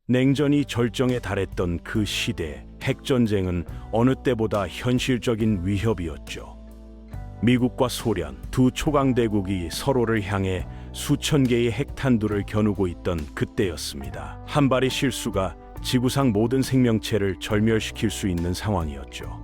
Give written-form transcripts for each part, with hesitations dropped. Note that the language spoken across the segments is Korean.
냉전이 절정에 달했던 그 시대, 핵전쟁은 어느 때보다 현실적인 위협이었죠. 미국과 소련 두 초강대국이 서로를 향해 수천 개의 핵탄두를 겨누고 있던 그때였습니다. 한 발의 실수가 지구상 모든 생명체를 절멸시킬 수 있는 상황이었죠.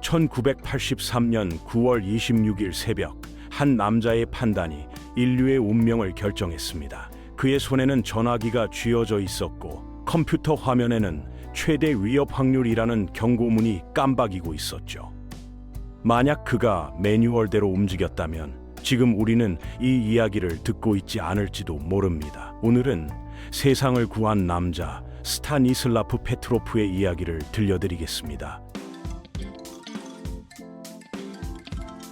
1983년 9월 26일 새벽, 한 남자의 판단이 인류의 운명을 결정했습니다. 그의 손에는 전화기가 쥐어져 있었고 컴퓨터 화면에는 최대 위협 확률이라는 경고문이 깜박이고 있었죠. 만약 그가 매뉴얼대로 움직였다면 지금 우리는 이 이야기를 듣고 있지 않을지도 모릅니다. 오늘은 세상을 구한 남자 스타니슬라프 페트로프의 이야기를 들려드리겠습니다.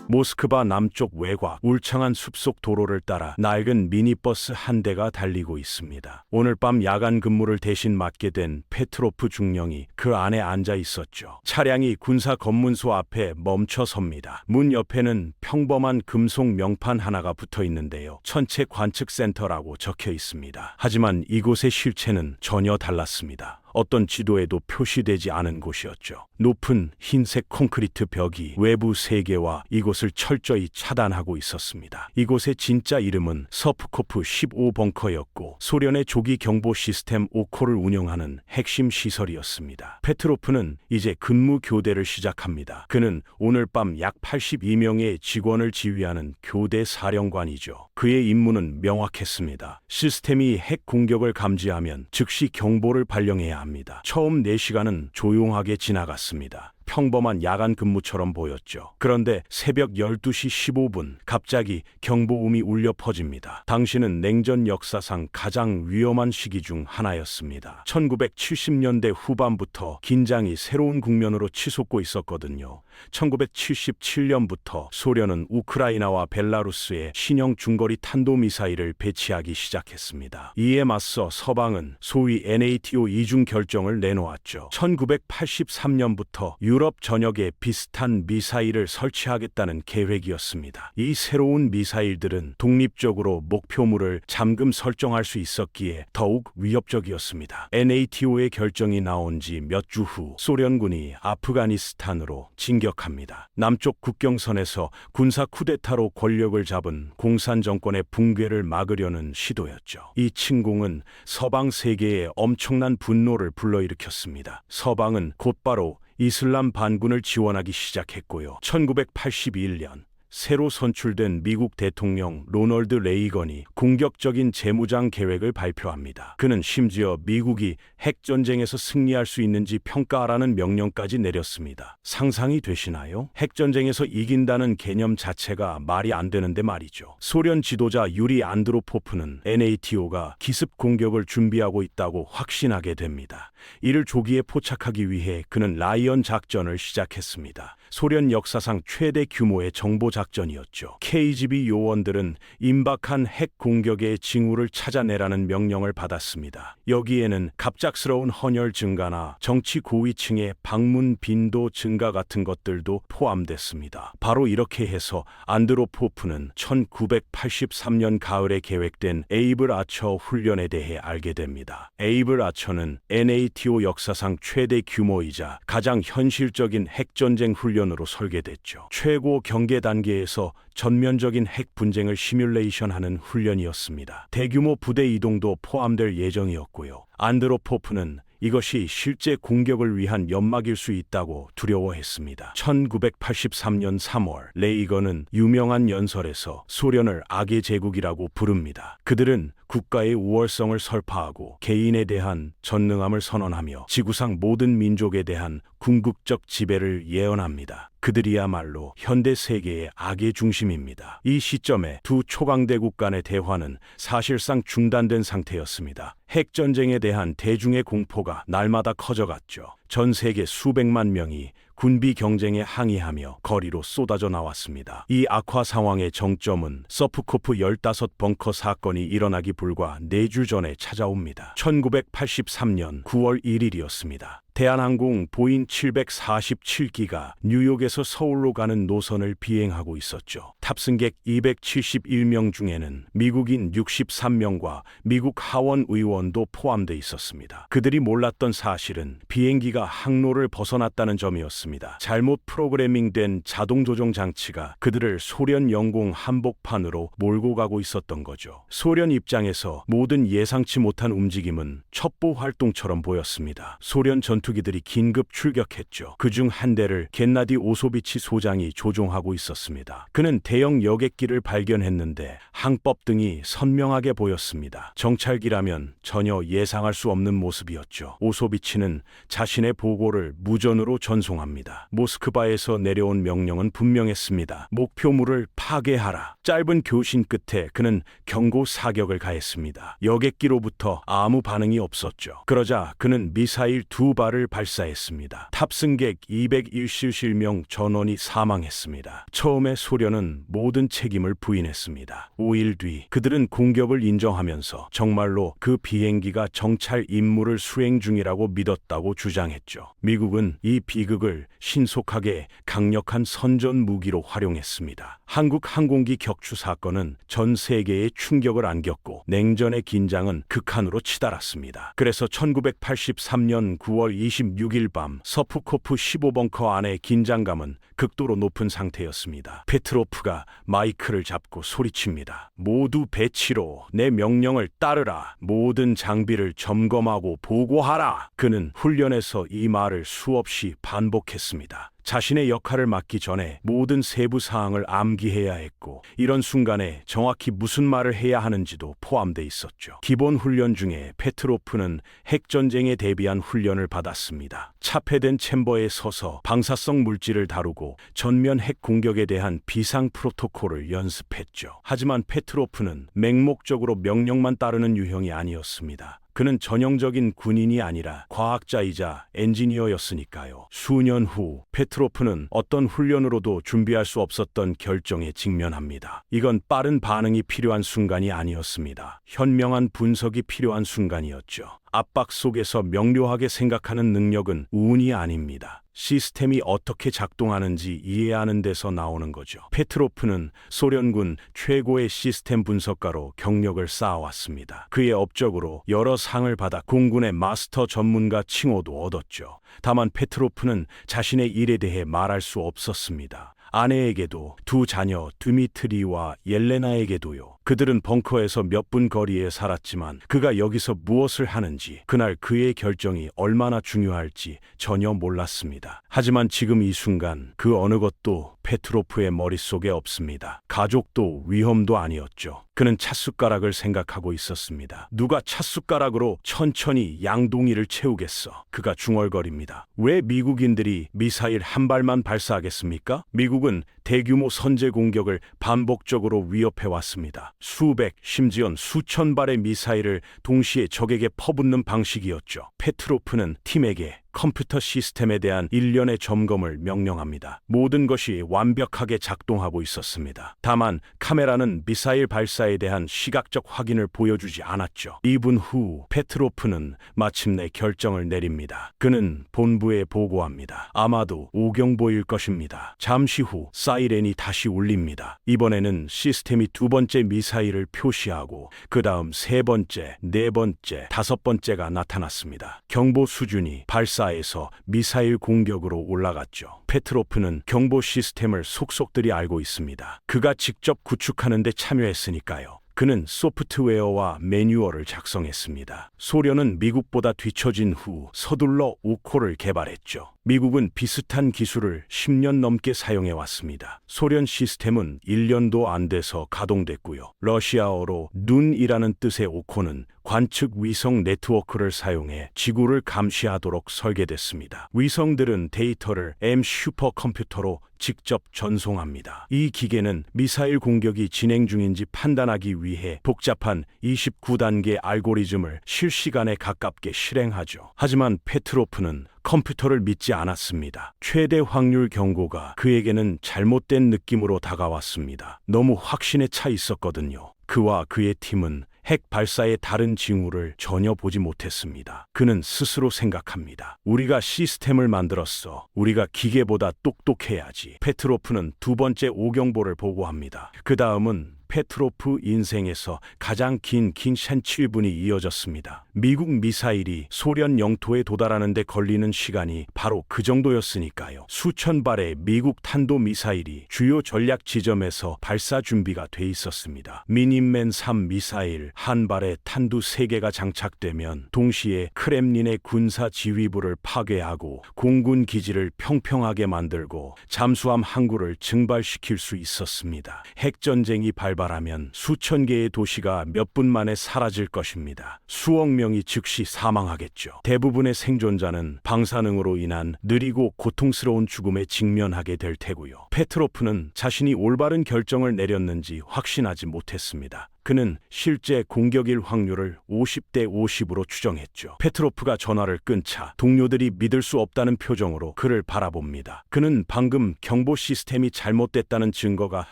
모스크바 남쪽 외곽 울창한 숲속 도로를 따라 낡은 미니버스 한 대가 달리고 있습니다. 오늘 밤 야간 근무를 대신 맡게 된 페트로프 중령이 그 안에 앉아 있었죠. 차량이 군사 검문소 앞에 멈춰 섭니다. 문 옆에는 평범한 금속 명판 하나가 붙어 있는데요. 천체 관측센터라고 적혀 있습니다. 하지만 이곳의 실체는 전혀 달랐습니다. 어떤 지도에도 표시되지 않은 곳이었죠. 높은 흰색 콘크리트 벽이 외부 세계와 이곳을 철저히 차단하고 있었습니다. 이곳의 진짜 이름은 서프코프 15 벙커였고 소련의 조기 경보 시스템 오코를 운영하는 핵심 시설이었습니다. 페트로프는 이제 근무 교대를 시작합니다. 그는 오늘 밤 약 82명의 직원을 지휘하는 교대 사령관이죠. 그의 임무는 명확했습니다. 시스템이 핵 공격을 감지하면 즉시 경보를 발령해야 합니다. 처음 4시간은 조용하게 지나갔습니다. 평범한 야간 근무처럼 보였죠. 그런데 새벽 12시 15분 갑자기 경보음이 울려 퍼집니다. 당시는 냉전 역사상 가장 위험한 시기 중 하나였습니다. 1970년대 후반부터 긴장이 새로운 국면으로 치솟고 있었거든요. 1977년부터 소련은 우크라이나와 벨라루스에 신형 중거리 탄도미사일을 배치하기 시작했습니다. 이에 맞서 서방은 소위 NATO 이중 결정을 내놓았죠. 1983년부터 유럽 전역에 비슷한 미사일을 설치하겠다는 계획이었습니다. 이 새로운 미사일들은 독립적으로 목표물을 잠금 설정할 수 있었기에 더욱 위협적이었습니다. NATO의 결정이 나온 지 몇 주 후 소련군이 아프가니스탄으로 진격합니다. 남쪽 국경선에서 군사 쿠데타로 권력을 잡은 공산 정권의 붕괴를 막으려는 시도였죠. 이 침공은 서방 세계에 엄청난 분노를 불러일으켰습니다. 서방은 곧바로 이슬람 반군을 지원하기 시작했고요. 1981년 새로 선출된 미국 대통령 로널드 레이건이 공격적인 재무장 계획을 발표합니다. 그는 심지어 미국이 핵전쟁에서 승리할 수 있는지 평가하라는 명령까지 내렸습니다. 상상이 되시나요? 핵전쟁에서 이긴다는 개념 자체가 말이 안 되는데 말이죠. 소련 지도자 유리 안드로포프는 NATO가 기습 공격을 준비하고 있다고 확신하게 됩니다. 이를 조기에 포착하기 위해 그는 라이언 작전을 시작했습니다. 소련 역사상 최대 규모의 정보 작전이었죠. KGB 요원들은 임박한 핵 공격의 징후를 찾아내라는 명령을 받았습니다. 여기에는 갑작스러운 헌혈 증가나 정치 고위층의 방문 빈도 증가 같은 것들도 포함됐습니다. 바로 이렇게 해서 안드로포프는 1983년 가을에 계획된 에이블 아처 훈련에 대해 알게 됩니다. 에이블 아처는 NATO 역사상 최대 규모이자 가장 현실적인 핵전쟁 훈련으로 설계됐죠. 최고 경계 단계에서 전면적인 핵 분쟁을 시뮬레이션하는 훈련이었습니다. 대규모 부대 이동도 포함될 예정이었고요. 안드로포프는 이것이 실제 공격을 위한 연막일 수 있다고 두려워했습니다. 1983년 3월 레이건은 유명한 연설에서 소련을 악의 제국이라고 부릅니다. 그들은 국가의 우월성을 설파하고 개인에 대한 전능함을 선언하며 지구상 모든 민족에 대한 궁극적 지배를 예언합니다. 그들이야말로 현대 세계의 악의 중심입니다. 이 시점에 두 초강대국 간의 대화는 사실상 중단된 상태였습니다. 핵전쟁에 대한 대중의 공포가 날마다 커져갔죠. 전 세계 수백만 명이 군비 경쟁에 항의하며 거리로 쏟아져 나왔습니다. 이 악화 상황의 정점은 서프코프 15 벙커 사건이 일어나기 불과 4주 전에 찾아옵니다. 1983년 9월 1일이었습니다. 대한항공 보잉 747기가 뉴욕에서 서울로 가는 노선을 비행하고 있었죠. 탑승객 271명 중에는 미국인 63명과 미국 하원 의원도 포함돼 있었습니다. 그들이 몰랐던 사실은 비행기가 항로를 벗어났다는 점이었습니다. 잘못 프로그래밍된 자동 조종 장치가 그들을 소련 영공 한복판으로 몰고 가고 있었던 거죠. 소련 입장에서 모든 예상치 못한 움직임은 첩보 활동처럼 보였습니다. 소련 전투기들이 긴급 출격했죠. 그중 한 대를 겐나디 오소비치 소장이 조종하고 있었습니다. 그는 대형 여객기를 발견했는데 항법 등이 선명하게 보였습니다. 정찰기라면 전혀 예상할 수 없는 모습이었죠. 오소비치는 자신의 보고를 무전으로 전송합니다. 모스크바에서 내려온 명령은 분명했습니다. 목표물을 파괴하라. 짧은 교신 끝에 그는 경고 사격을 가했습니다. 여객기로부터 아무 반응이 없었죠. 그러자 그는 미사일 2발을 발사했습니다. 탑승객 201명 전원이 사망했습니다. 처음에 소련은 모든 책임을 부인했습니다. 5일 뒤 그들은 공격을 인정하면서 정말로 그 비행기가 정찰 임무를 수행 중이라고 믿었다고 주장했죠. 미국은 이 비극을 신속하게 강력한 선전 무기로 활용했습니다. 한국 항공기 격추 사건은 전 세계에 충격을 안겼고 냉전의 긴장은 극한으로 치달았습니다. 그래서 1983년 9월 26일 밤 서프코프 15벙커 안의 긴장감은 극도로 높은 상태였습니다. 페트로프가 마이크를 잡고 소리칩니다. 모두 배치로 내 명령을 따르라. 모든 장비를 점검하고 보고하라. 그는 훈련에서 이 말을 수없이 반복했습니다. 자신의 역할을 맡기 전에 모든 세부 사항을 암기해야 했고 이런 순간에 정확히 무슨 말을 해야 하는지도 포함돼 있었죠. 기본 훈련 중에 페트로프는 핵전쟁에 대비한 훈련을 받았습니다. 차폐된 챔버에 서서 방사성 물질을 다루고 전면 핵 공격에 대한 비상 프로토콜을 연습했죠. 하지만 페트로프는 맹목적으로 명령만 따르는 유형이 아니었습니다. 그는 전형적인 군인이 아니라 과학자이자 엔지니어였으니까요. 수년 후 페트로프는 어떤 훈련으로도 준비할 수 없었던 결정에 직면합니다. 이건 빠른 반응이 필요한 순간이 아니었습니다. 현명한 분석이 필요한 순간이었죠. 압박 속에서 명료하게 생각하는 능력은 운이 아닙니다. 시스템이 어떻게 작동하는지 이해하는 데서 나오는 거죠. 페트로프는 소련군 최고의 시스템 분석가로 경력을 쌓아왔습니다. 그의 업적으로 여러 상을 받아 공군의 마스터 전문가 칭호도 얻었죠. 다만 페트로프는 자신의 일에 대해 말할 수 없었습니다. 아내에게도 두 자녀 드미트리와 옐레나에게도요. 그들은 벙커에서 몇 분 거리에 살았지만 그가 여기서 무엇을 하는지, 그날 그의 결정이 얼마나 중요할지 전혀 몰랐습니다. 하지만 지금 이 순간 그 어느 것도 페트로프의 머릿속에 없습니다. 가족도 위험도 아니었죠. 그는 찻숟가락을 생각하고 있었습니다. 누가 찻숟가락으로 천천히 양동이를 채우겠어. 그가 중얼거립니다. 왜 미국인들이 미사일 한 발만 발사하겠습니까? 미국은 대규모 선제 공격을 반복적으로 위협해왔습니다. 수백, 심지어 수천 발의 미사일을 동시에 적에게 퍼붓는 방식이었죠. 페트로프는 팀에게 컴퓨터 시스템에 대한 일련의 점검을 명령합니다. 모든 것이 완벽하게 작동하고 있었습니다. 다만 카메라는 미사일 발사에 대한 시각적 확인을 보여주지 않았죠. 2분 후 페트로프는 마침내 결정을 내립니다. 그는 본부에 보고합니다. 아마도 오경보일 것입니다. 잠시 후 사이렌이 다시 울립니다. 이번에는 시스템이 두 번째 미사일을 표시하고 그 다음 세 번째, 네 번째, 다섯 번째가 나타났습니다. 경보 수준이 발사에서 미사일 공격으로 올라갔죠. 페트로프는 경보 시스템을 속속들이 알고 있습니다. 그가 직접 구축하는 데 참여했으니까요. 그는 소프트웨어와 매뉴얼을 작성했습니다. 소련은 미국보다 뒤처진 후 서둘러 우코를 개발했죠. 미국은 비슷한 기술을 10년 넘게 사용해왔습니다. 소련 시스템은 1년도 안 돼서 가동됐고요. 러시아어로 눈이라는 뜻의 오코는 관측 위성 네트워크를 사용해 지구를 감시하도록 설계됐습니다. 위성들은 데이터를 M 슈퍼컴퓨터로 직접 전송합니다. 이 기계는 미사일 공격이 진행 중인지 판단하기 위해 복잡한 29단계 알고리즘을 실시간에 가깝게 실행하죠. 하지만 페트로프는 컴퓨터를 믿지 않았습니다. 최대 확률 경고가 그에게는 잘못된 느낌으로 다가왔습니다. 너무 확신에 차 있었거든요. 그와 그의 팀은 핵 발사의 다른 징후를 전혀 보지 못했습니다. 그는 스스로 생각합니다. 우리가 시스템을 만들었어. 우리가 기계보다 똑똑해야지. 페트로프는 두 번째 오경보를 보고합니다. 그 다음은 페트로프 인생에서 가장 긴 7분이 이어졌습니다. 미국 미사일이 소련 영토에 도달하는 데 걸리는 시간이 바로 그 정도였으니까요. 수천 발의 미국 탄도미사일이 주요 전략 지점에서 발사 준비가 돼 있었습니다. 미니맨 3 미사일 한 발의 탄두 3개가 장착되면 동시에 크렘린의 군사 지휘부를 파괴하고 공군 기지를 평평하게 만들고 잠수함 항구를 증발시킬 수 있었습니다. 핵전쟁이 발발하면 수천 개의 도시가 몇 분 만에 사라질 것입니다. 수억 명이 즉시 사망하겠죠. 대부분의 생존자는 방사능으로 인한 느리고 고통스러운 죽음에 직면하게 될 테고요. 페트로프는 자신이 올바른 결정을 내렸는지 확신하지 못했습니다. 그는 실제 공격일 확률을 50대 50으로 추정했죠. 페트로프가 전화를 끊자 동료들이 믿을 수 없다는 표정으로 그를 바라봅니다. 그는 방금 경보 시스템이 잘못됐다는 증거가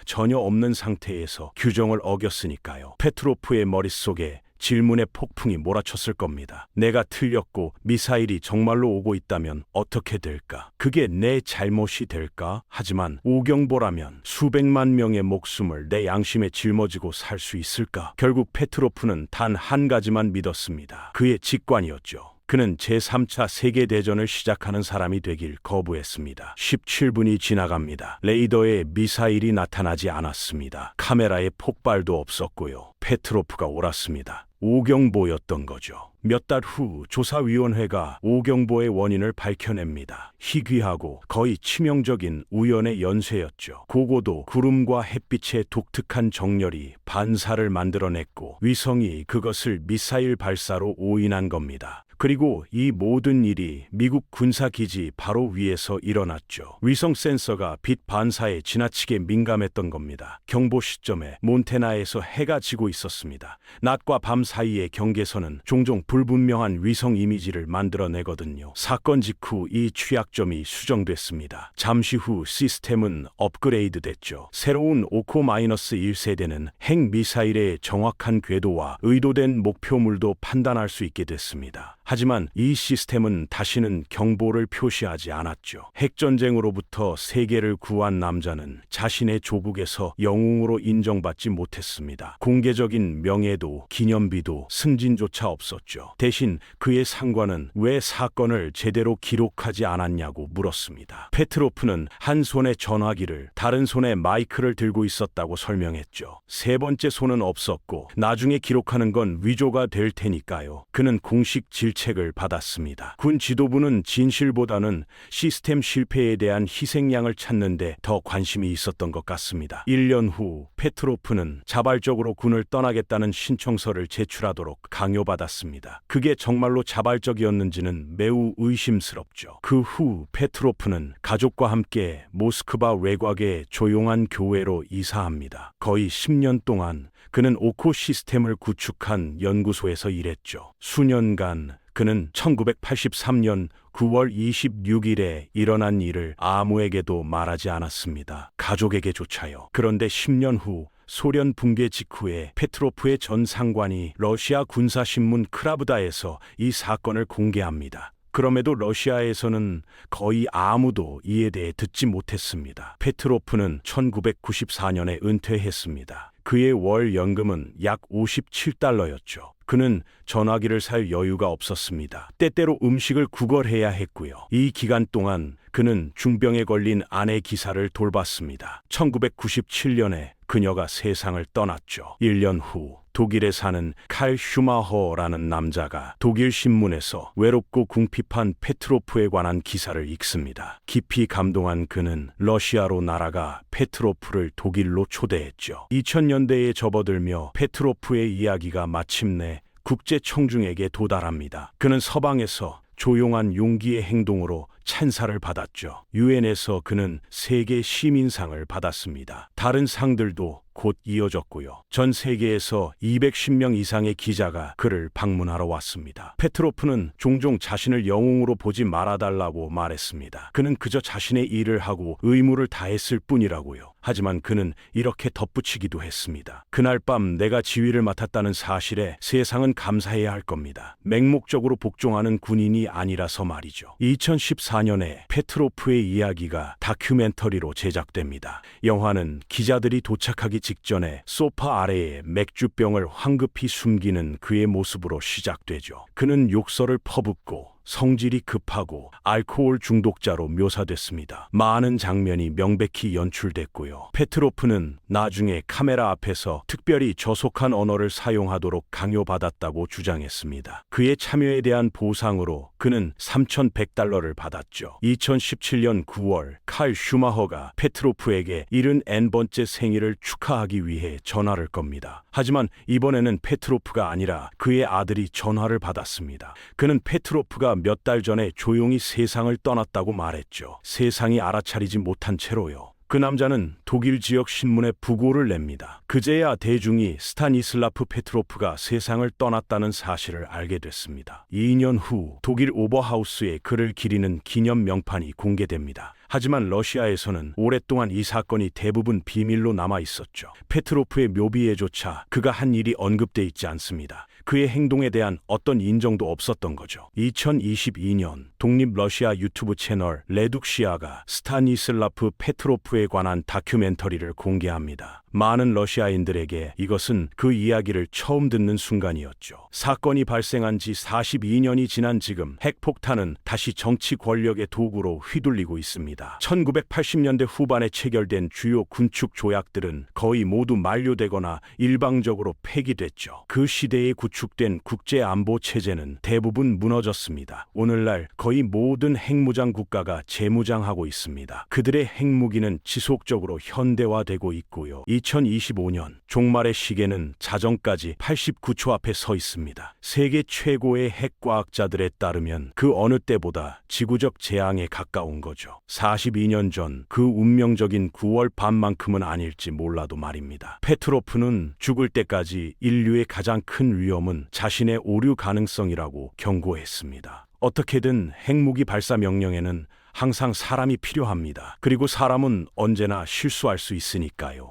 전혀 없는 상태에서 규정을 어겼으니까요. 페트로프의 머릿속에 질문의 폭풍이 몰아쳤을 겁니다. 내가 틀렸고 미사일이 정말로 오고 있다면 어떻게 될까? 그게 내 잘못이 될까? 하지만 오경보라면 수백만 명의 목숨을 내 양심에 짊어지고 살 수 있을까? 결국 페트로프는 단 한 가지만 믿었습니다. 그의 직관이었죠. 그는 제3차 세계대전을 시작하는 사람이 되길 거부했습니다. 17분이 지나갑니다. 레이더에 미사일이 나타나지 않았습니다. 카메라에 폭발도 없었고요. 페트로프가 옳았습니다. 오경보였던 거죠. 몇 달 후 조사위원회가 오경보의 원인을 밝혀냅니다. 희귀하고 거의 치명적인 우연의 연쇄였죠. 고고도 구름과 햇빛의 독특한 정렬이 반사를 만들어냈고 위성이 그것을 미사일 발사로 오인한 겁니다. 그리고 이 모든 일이 미국 군사기지 바로 위에서 일어났죠. 위성 센서가 빛 반사에 지나치게 민감했던 겁니다. 경보 시점에 몬태나에서 해가 지고 있었습니다. 낮과 밤 사이의 경계선은 종종 불분명한 위성 이미지를 만들어내거든요. 사건 직후 이 취약점이 수정됐습니다. 잠시 후 시스템은 업그레이드 됐죠. 새로운 오코-1세대는 핵 미사일의 정확한 궤도와 의도된 목표물도 판단할 수 있게 됐습니다. 하지만 이 시스템은 다시는 경보를 표시하지 않았죠. 핵전쟁으로부터 세계를 구한 남자는 자신의 조국에서 영웅으로 인정받지 못했습니다. 공개적인 명예도 기념비도 승진조차 없었죠. 대신 그의 상관은 왜 사건을 제대로 기록하지 않았냐고 물었습니다. 페트로프는 한 손에 전화기를 다른 손에 마이크를 들고 있었다고 설명했죠. 세 번째 손은 없었고 나중에 기록하는 건 위조가 될 테니까요. 그는 공식 질책을 받았습니다. 군 지도부는 진실보다는 시스템 실패에 대한 희생양을 찾는데 더 관심이 있었던 것 같습니다. 1년 후 페트로프는 자발적으로 군을 떠나겠다는 신청서를 제출하도록 강요받았습니다. 그게 정말로 자발적이었는지는 매우 의심스럽죠. 그 후 페트로프는 가족과 함께 모스크바 외곽의 조용한 교회로 이사합니다. 거의 10년 동안 그는 오코 시스템을 구축한 연구소에서 일했죠. 수년간 그는 1983년 9월 26일에 일어난 일을 아무에게도 말하지 않았습니다. 가족에게조차요. 그런데 10년 후 소련 붕괴 직후에 페트로프의 전 상관이 러시아 군사신문 크라브다에서 이 사건을 공개합니다. 그럼에도 러시아에서는 거의 아무도 이에 대해 듣지 못했습니다. 페트로프는 1994년에 은퇴했습니다. 그의 월 연금은 약 $57였죠. 그는 전화기를 살 여유가 없었습니다. 때때로 음식을 구걸해야 했고요. 이 기간 동안 그는 중병에 걸린 아내 기사를 돌봤습니다. 1997년에 그녀가 세상을 떠났죠. 1년 후 독일에 사는 칼 슈마허라는 남자가 독일 신문에서 외롭고 궁핍한 페트로프에 관한 기사를 읽습니다. 깊이 감동한 그는 러시아로 날아가 페트로프를 독일로 초대했죠. 2000년대에 접어들며 페트로프의 이야기가 마침내 국제 청중에게 도달합니다. 그는 서방에서 조용한 용기의 행동으로 찬사를 받았죠. 유엔에서 그는 세계 시민상을 받았습니다. 다른 상들도 곧 이어졌고요. 전 세계에서 210명 이상의 기자가 그를 방문하러 왔습니다. 페트로프는 종종 자신을 영웅으로 보지 말아달라고 말했습니다. 그는 그저 자신의 일을 하고 의무를 다했을 뿐이라고요. 하지만 그는 이렇게 덧붙이기도 했습니다. 그날 밤 내가 지휘를 맡았다는 사실에 세상은 감사해야 할 겁니다. 맹목적으로 복종하는 군인이 아니라서 말이죠. 2014년에 페트로프의 이야기가 다큐멘터리로 제작됩니다. 영화는 기자들이 도착하기 직전에 소파 아래에 맥주병을 황급히 숨기는 그의 모습으로 시작되죠. 그는 욕설을 퍼붓고 성질이 급하고 알코올 중독자로 묘사됐습니다. 많은 장면이 명백히 연출됐고요. 페트로프는 나중에 카메라 앞에서 특별히 저속한 언어를 사용하도록 강요받았다고 주장했습니다. 그의 참여에 대한 보상으로 그는 $3,100를 받았죠. 2017년 9월 칼 슈마허가 페트로프에게 79번째 생일을 축하하기 위해 전화를 겁니다. 하지만 이번에는 페트로프가 아니라 그의 아들이 전화를 받았습니다. 그는 페트로프가 몇 달 전에 조용히 세상을 떠났다고 말했죠. 세상이 알아차리지 못한 채로요. 그 남자는 독일 지역 신문에 부고를 냅니다. 그제야 대중이 스타니슬라프 페트로프가 세상을 떠났다는 사실을 알게 됐습니다. 2년 후 독일 오버하우스에 그를 기리는 기념 명판이 공개됩니다. 하지만 러시아에서는 오랫동안 이 사건이 대부분 비밀로 남아 있었죠. 페트로프의 묘비에조차 그가 한 일이 언급돼 있지 않습니다. 그의 행동에 대한 어떤 인정도 없었던 거죠. 2022년 독립 러시아 유튜브 채널 레둑시아가 스타니슬라프 페트로프에 관한 다큐멘터리를 공개합니다. 많은 러시아인들에게 이것은 그 이야기를 처음 듣는 순간이었죠. 사건이 발생한 지 42년이 지난 지금 핵폭탄은 다시 정치 권력의 도구로 휘둘리고 있습니다. 1980년대 후반에 체결된 주요 군축 조약들은 거의 모두 만료되거나 일방적으로 폐기됐죠. 그 시대에 구축된 국제안보 체제는 대부분 무너졌습니다. 오늘날 거의 모든 핵무장 국가가 재무장하고 있습니다. 그들의 핵무기는 지속적으로 현대화되고 있고요. 2025년 종말의 시계는 자정까지 89초 앞에 서 있습니다. 세계 최고의 핵과학자들에 따르면 그 어느 때보다 지구적 재앙에 가까운 거죠. 42년 전 그 운명적인 9월 밤만큼은 아닐지 몰라도 말입니다. 페트로프는 죽을 때까지 인류의 가장 큰 위험은 자신의 오류 가능성이라고 경고했습니다. 어떻게든 핵무기 발사 명령에는 항상 사람이 필요합니다. 그리고 사람은 언제나 실수할 수 있으니까요.